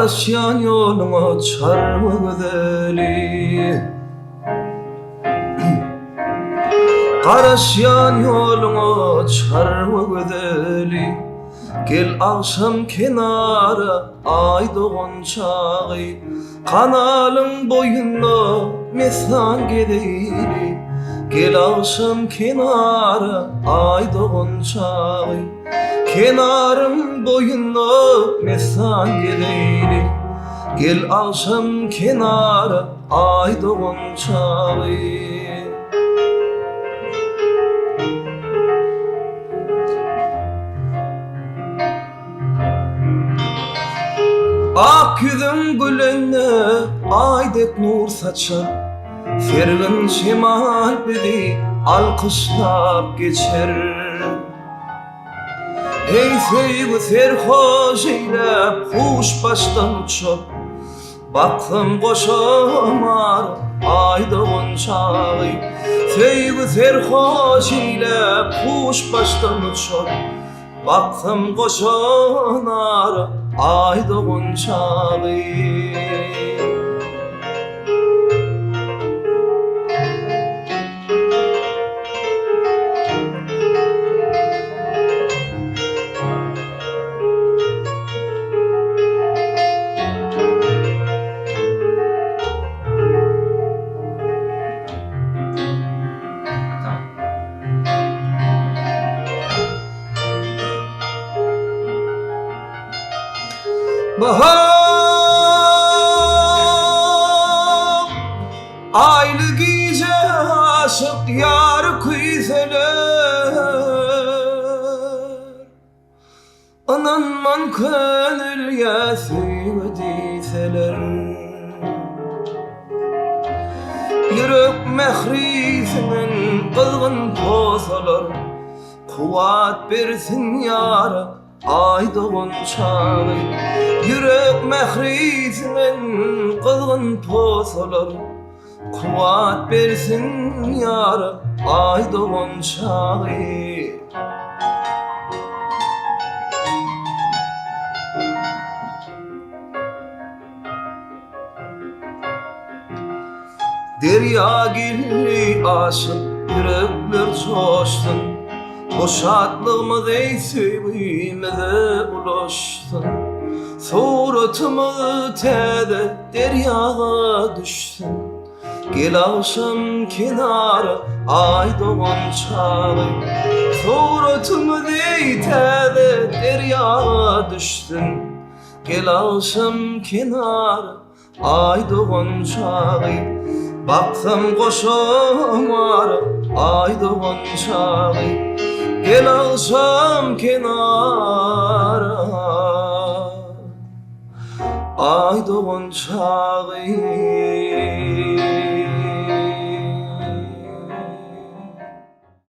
Karışyan yoluna çarmı güzeli, Karışyan yoluna çarmı güzeli. Gel akşam kenara ay doğan çağı, kanalın boyuna mesan gedeyli. Gel akşam kenara ay doğan çağı, kenarın boyuna mesan gedeyli. Gel akşam kenara ay doğan çağı. Ak yüzüm gülüne aydek nur saçar, Fergin şemal bizi alkışlap geçer. Ey sevgi serhoş eylep kuş baştan uçup, Baktım koşamar ay doğan çağı. Sevgi serhoş eylep kuş baştan uçup, Baktım koşanar ay doğan çağı. Bahar aylı gece aşık yar kıyseler, Ananman könül yasivdiseler. Yürek mehrisinin kızgın posalar, Kuvat bersin yara ay doğan çağı. Yürek mehrisinin kızgın posalar, Kuvat bersin yara ay doğan çağı. Derya gibi aşık yürekler coşsun, Boşatlığımız ey sevgimize ulaşsın. Suratımız tede deryaya düşsün. Gel akşam kenara ay doğan çağı. Suratımız ey tede deryaya düşsün. Gel akşam kenara ay doğan çağı. Baktım koşamar ay doğan çağı. Gel akşam kenara ay doğan çağı.